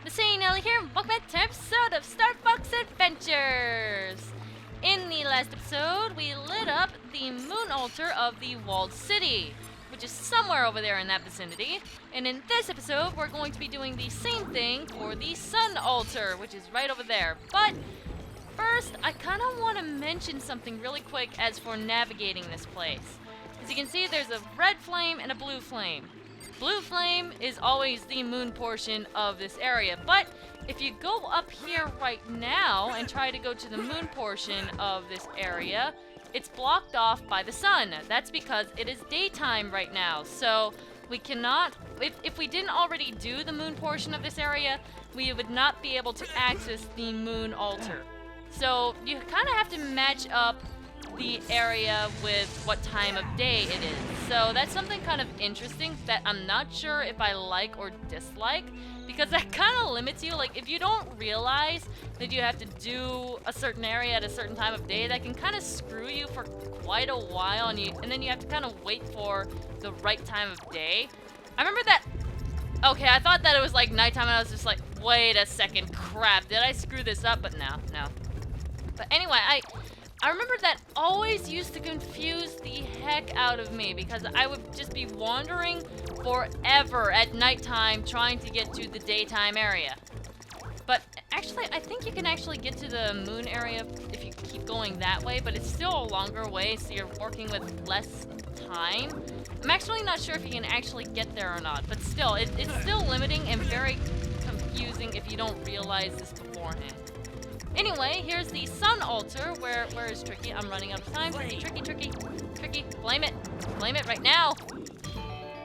MasaeAnela here, and welcome back to an episode of Starfox Adventures! In the last episode, we lit up the moon altar of the walled city, which is somewhere over there in that vicinity. And in this episode, we're going to be doing the same thing for the sun altar, which is right over there. But first, I kind of want to mention something really quick as for navigating this place. As you can see, there's a red flame and a blue flame. Blue flame is always the moon portion of this area, but if you go up here right now and try to go to the moon portion of this area, it's blocked off by the sun. That's because it is daytime right now, so we cannot, if we didn't already do the moon portion of this area, we would not be able to access the moon altar. So you kind of have to match up the area with what time of day it is. So that's something kind of interesting that I'm not sure if I like or dislike, because that kind of limits you. Like, if you don't realize that you have to do a certain area at a certain time of day, that can kind of screw you for quite a while, and then you have to kind of wait for the right time of day. I remember that. Okay, I thought that it was like nighttime, and I was just like, wait a second, crap, did I screw this up? But no. But anyway, I remember that always used to confuse the heck out of me, because I would just be wandering forever at nighttime trying to get to the daytime area. But actually, I think you can actually get to the moon area if you keep going that way, but it's still a longer way, so you're working with less time. I'm actually not sure if you can actually get there or not, but still, it's still limiting and very confusing if you don't realize this beforehand. Anyway, here's the sun altar. Where is Tricky? I'm running out of time. Tricky, blame it right now.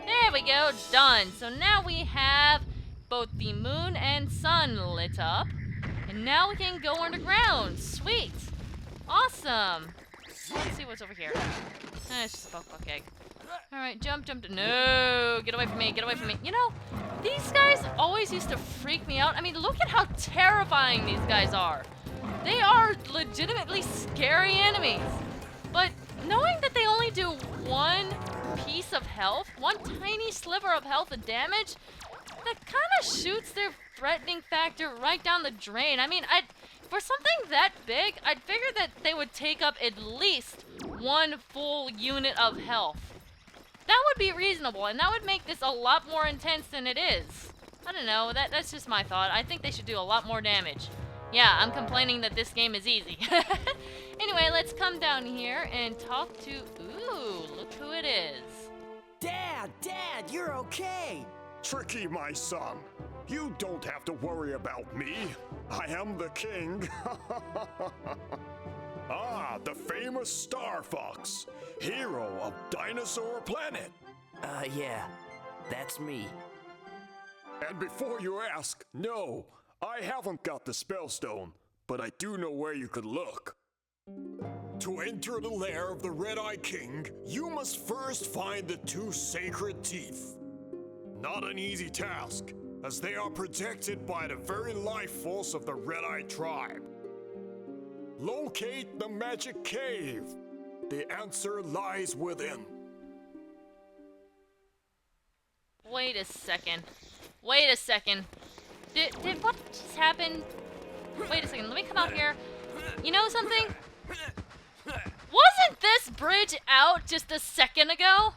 There we go, done. So now we have both the moon and sun lit up, and now we can go underground. Sweet, awesome. Let's see what's over here. It's just a poke egg. All right, jump. No, get away from me. You know, these guys always used to freak me out. I mean, look at how terrifying these guys are. They are legitimately scary enemies. But knowing that they only do one piece of health, one tiny sliver of health and damage, that kind of shoots their threatening factor right down the drain. I mean, for something that big, I'd figure that they would take up at least one full unit of health. That would be reasonable, and that would make this a lot more intense than it is. I don't know, that's just my thought. I think they should do a lot more damage. Yeah, I'm complaining that this game is easy. Anyway, let's come down here and talk to... Ooh, look who it is. Dad, you're okay. Tricky, my son. You don't have to worry about me. I am the king. Ah, the famous Starfox, hero of Dinosaur Planet. Yeah, that's me. And before you ask, no, I haven't got the spellstone, but I do know where you could look. To enter the lair of the Red-Eye King, you must first find the two sacred teeth. Not an easy task, as they are protected by the very life force of the Red-Eye tribe. Locate the magic cave. The answer lies within. Wait a second. Did what just happened? Wait a second, let me come out here. You know something? Wasn't this bridge out just a second ago?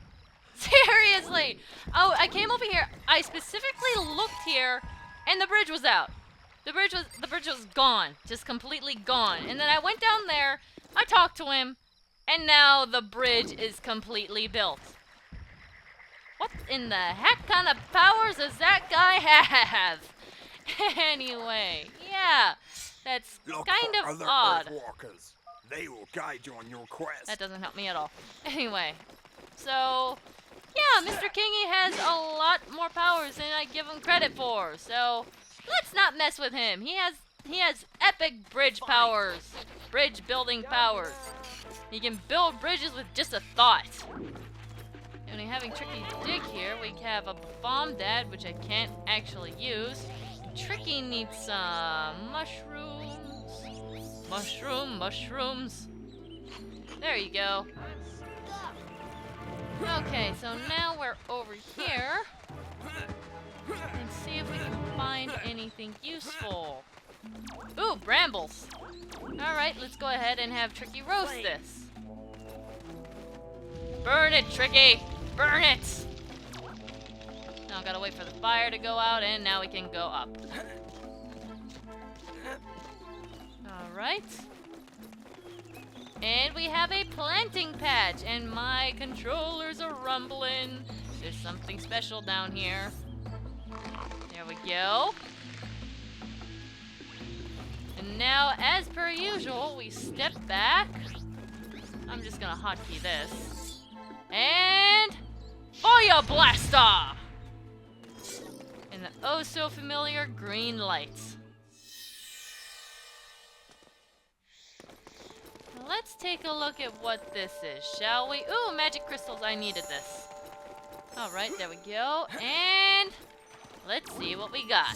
Seriously. Oh, I came over here. I specifically looked here, and the bridge was out. The bridge was gone, just completely gone. And then I went down there, I talked to him, and now the bridge is completely built. What in the heck kind of powers does that guy have? Anyway, yeah, that's kind of odd. Earthwalkers. They will guide you on your quest. That doesn't help me at all. Anyway, so yeah, Mr. Kingy has a lot more powers than I give him credit for. So let's not mess with him. He has epic bridge powers, bridge building powers. He can build bridges with just a thought. And having Tricky dig here, we have a bomb dad, which I can't actually use. Tricky needs some mushrooms. There you go. Okay, so now we're over here. And see if we can find anything useful. Ooh, brambles. Alright, let's go ahead and have Tricky roast this. Burn it, Tricky! Burn it! Now gotta wait for the fire to go out, and now we can go up. Alright. And we have a planting patch, and my controllers are rumbling. There's something special down here. There we go. And now, as per usual, we step back. I'm just gonna hotkey this. And... Fire Blaster! And the oh-so-familiar green lights. Let's take a look at what this is, shall we? Ooh, magic crystals. I needed this. Alright, there we go. And let's see what we got.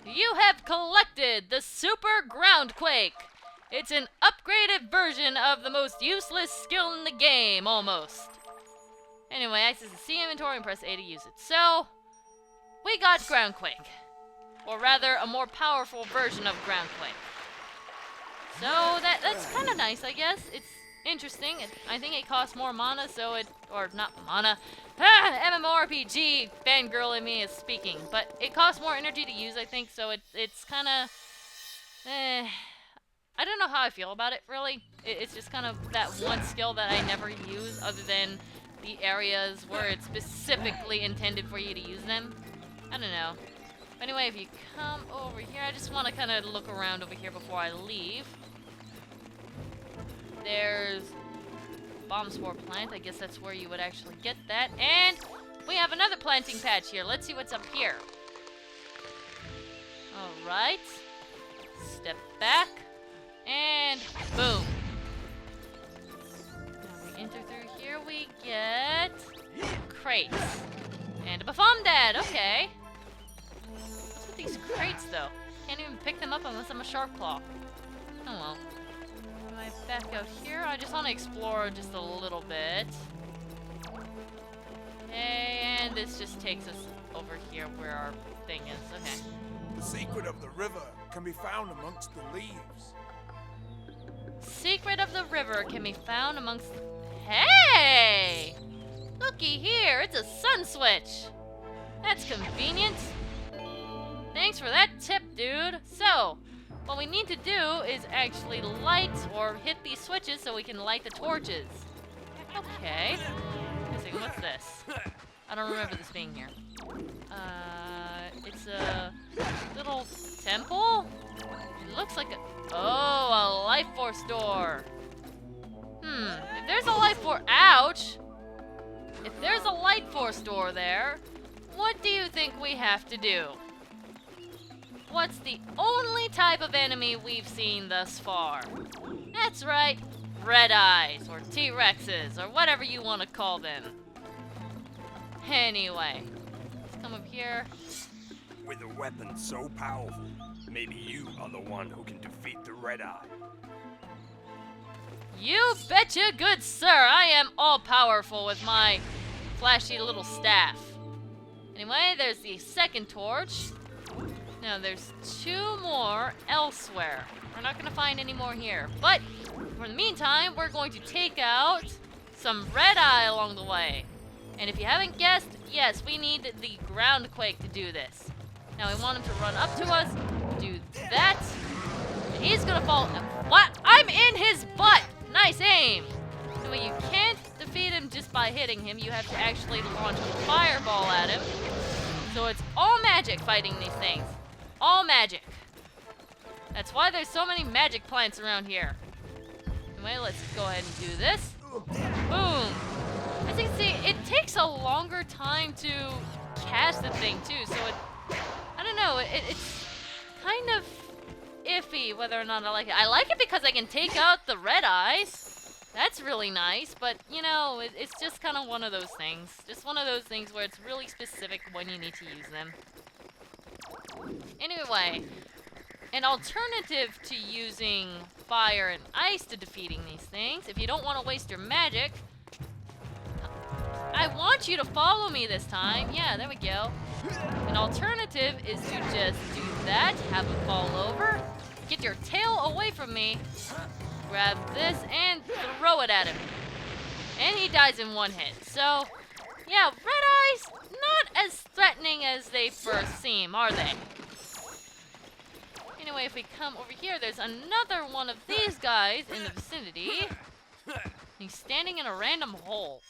You have collected the Super Groundquake. It's an upgraded version of the most useless skill in the game, almost. Anyway, access the C inventory and press A to use it. So, we got Groundquake. Or rather, a more powerful version of Groundquake. So, that's kind of nice, I guess. It's interesting. I think it costs more mana, so it... Or, not mana. MMORPG fangirl in me is speaking. But it costs more energy to use, I think, so it's kind of... I don't know how I feel about it, really. It's just kind of that one skill that I never use, other than the areas where it's specifically intended for you to use them. I don't know. Anyway, if you come over here, I just want to kind of look around over here before I leave. There's bomb spore plant. I guess that's where you would actually get that. And we have another planting patch here. Let's see what's up here. Alright. Step back. And boom. Now we enter through here, we get crates. And a Bafomdad, okay. What's with these crates, though? Can't even pick them up unless I'm a shark claw. Oh well. Am I back out here? I just want to explore just a little bit. Okay, and this just takes us over here where our thing is. Okay. The secret of the river can be found amongst the leaves. Secret of the river can be found amongst... Hey! Looky here, it's a sun switch. That's convenient. Thanks for that tip, dude. So, what we need to do is actually light or hit these switches so we can light the torches. Okay. What's this? I don't remember this being here. It's a little temple? It looks like a... Oh, a life force door. If there's a life force... Ouch! If there's a light force door there, what do you think we have to do? What's the only type of enemy we've seen thus far? That's right, Red Eyes, or T-Rexes, or whatever you want to call them. Anyway, let's come up here. With a weapon so powerful, maybe you are the one who can defeat the Red Eye. You betcha, good sir. I am all-powerful with my flashy little staff. Anyway, there's the second torch. Now, there's two more elsewhere. We're not going to find any more here. But, for the meantime, we're going to take out some Red Eye along the way. And if you haven't guessed, yes, we need the Groundquake to do this. Now, we want him to run up to us, do that, and he's going to fall... What? I'm in his butt! Nice aim! Anyway, you can't defeat him just by hitting him. You have to actually launch a fireball at him. So it's all magic fighting these things. All magic. That's why there's so many magic plants around here. Anyway, let's go ahead and do this. Boom! As you can see, it takes a longer time to cast the thing too, so I don't know, it's kind of iffy whether or not I like it. I like it because I can take out the Red Eyes. That's really nice, but you know, it's just kind of one of those things. Just one of those things where it's really specific when you need to use them. Anyway, an alternative to using fire and ice to defeating these things. If you don't want to waste your magic, I want you to follow me this time. Yeah, there we go. An alternative is to just do that, have him fall over, get your tail away from me, grab this, and throw it at him. And he dies in one hit. So, yeah, red eyes, not as threatening as they first seem, are they? Anyway, if we come over here, there's another one of these guys in the vicinity. He's standing in a random hole.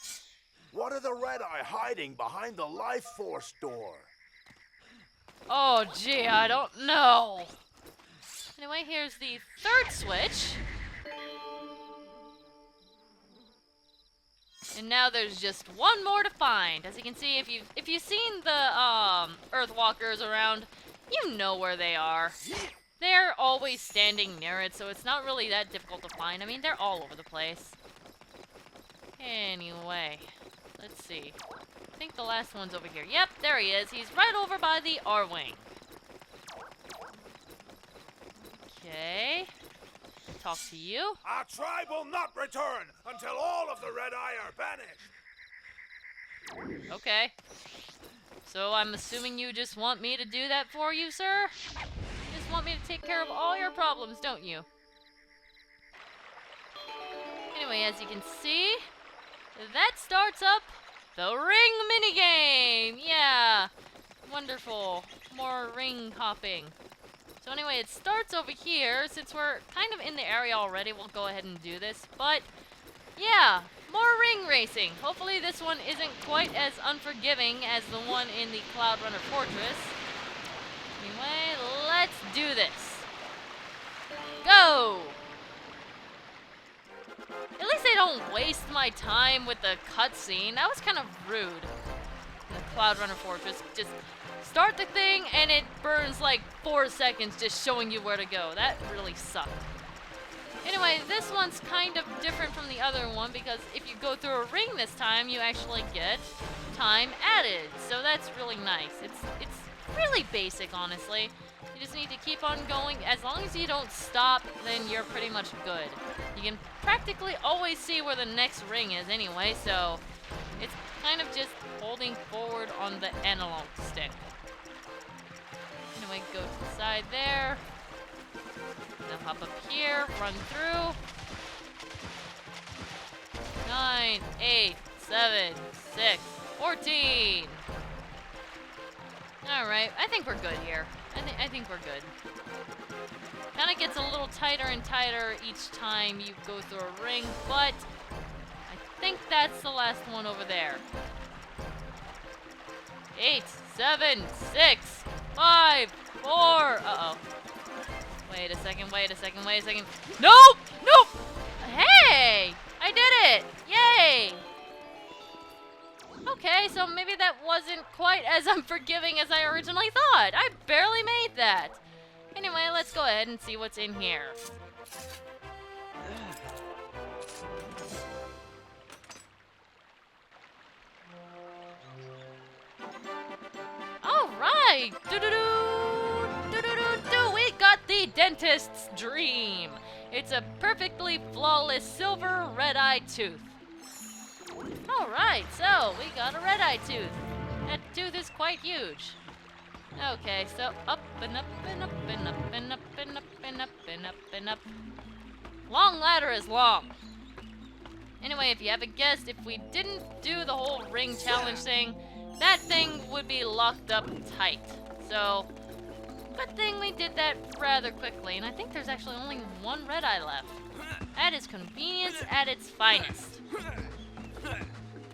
What are the red eye hiding behind the life force door? Oh, gee, I don't know. Anyway, here's the third switch. And now there's just one more to find. As you can see, if you've seen the Earthwalkers around, you know where they are. They're always standing near it, so it's not really that difficult to find. I mean, they're all over the place. Anyway, let's see. I think the last one's over here. Yep, there he is. He's right over by the R-Wing. Okay. Talk to you. Our tribe will not return until all of the red eye are banished. Okay. So I'm assuming you just want me to do that for you, sir? You just want me to take care of all your problems, don't you? Anyway, as you can see, that starts up the ring minigame! Yeah! Wonderful. More ring hopping. So anyway, it starts over here. Since we're kind of in the area already, we'll go ahead and do this. But, yeah, more ring racing. Hopefully this one isn't quite as unforgiving as the one in the Cloud Runner Fortress. Anyway, let's do this. Go! At least they don't waste my time with the cutscene. That was kind of rude. The Cloud Runner Fortress, just start the thing and it burns like 4 seconds just showing you where to go. That really sucked. Anyway, this one's kind of different from the other one because if you go through a ring this time, you actually get time added. So that's really nice. It's really basic, honestly. You just need to keep on going. As long as you don't stop, then you're pretty much good. You can practically always see where the next ring is anyway, so it's kind of just holding forward on the analog stick. Anyway, go to the side there. Now hop up here, run through. 9, 8, 7, 6, 14. Alright, I think we're good here. I think we're good. Kind of gets a little tighter and tighter each time you go through a ring, but I think that's the last one over there. 8, 7, 6, 5, 4. Uh-oh. Wait a second. Nope! Nope! Hey! I did it! Yay! Okay, so maybe that wasn't quite as unforgiving as I originally thought. I barely made that. Anyway, let's go ahead and see what's in here. Alright! We got the dentist's dream. It's a perfectly flawless silver red-eye tooth. Alright, so we got a red-eye tooth. That tooth is quite huge. Okay, so up and up and up and up and up and up and up and up and up. Long ladder is long. Anyway, if you haven't guessed, if we didn't do the whole ring challenge thing, that thing would be locked up tight. So, good thing we did that rather quickly, and I think there's actually only one red eye left. That is convenience at its finest.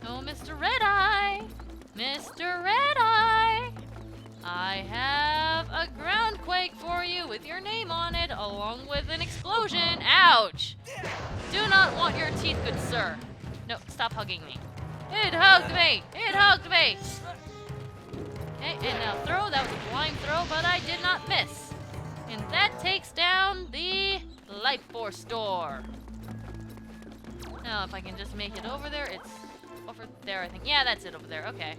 Oh, Mr. Red Eye! Mr. Red Eye! I have a groundquake for you with your name on it, along with an explosion. Ouch! Do not want your teeth, good sir. No, stop hugging me. It hugged me! It hugged me! Okay, and now throw. That was a blind throw, but I did not miss. And that takes down the Life Force door. Now, if I can just make it over there, it's over there, I think. Yeah, that's it over there. Okay.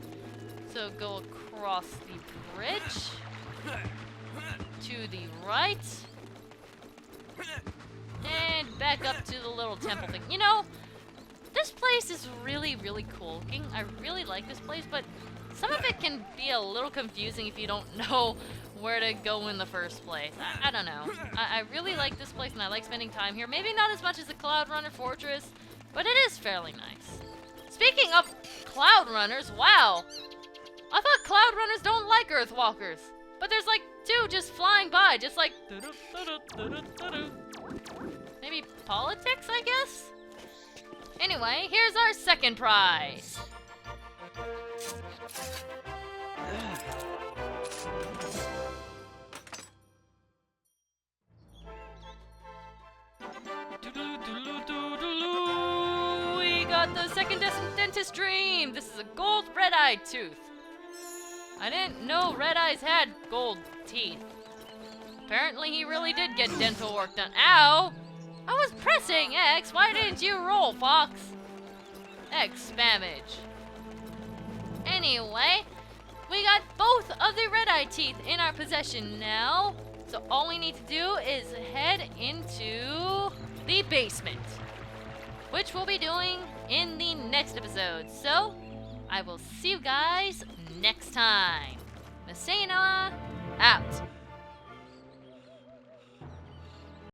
So go across the bridge to the right. And back up to the little temple thing. You know, this place is really, really cool looking. I really like this place, but some of it can be a little confusing if you don't know where to go in the first place. I don't know. I really like this place and I like spending time here. Maybe not as much as the Cloud Runner Fortress, but it is fairly nice. Speaking of Cloud Runners, wow! I thought Cloud Runners don't like Earthwalkers, but there's like two just flying by, just like... Maybe politics, I guess? Anyway, here's our second prize. We got the second dentist dream. This is a gold red-eye tooth. I didn't know Red Eyes had gold teeth. Apparently he really did get dental work done. Ow! I was pressing X. Why didn't you roll, Fox? X spammage. Anyway, we got both of the red-eye teeth in our possession now. So all we need to do is head into the basement, which we'll be doing in the next episode. So, I will see you guys next time. MasaeAnela, out.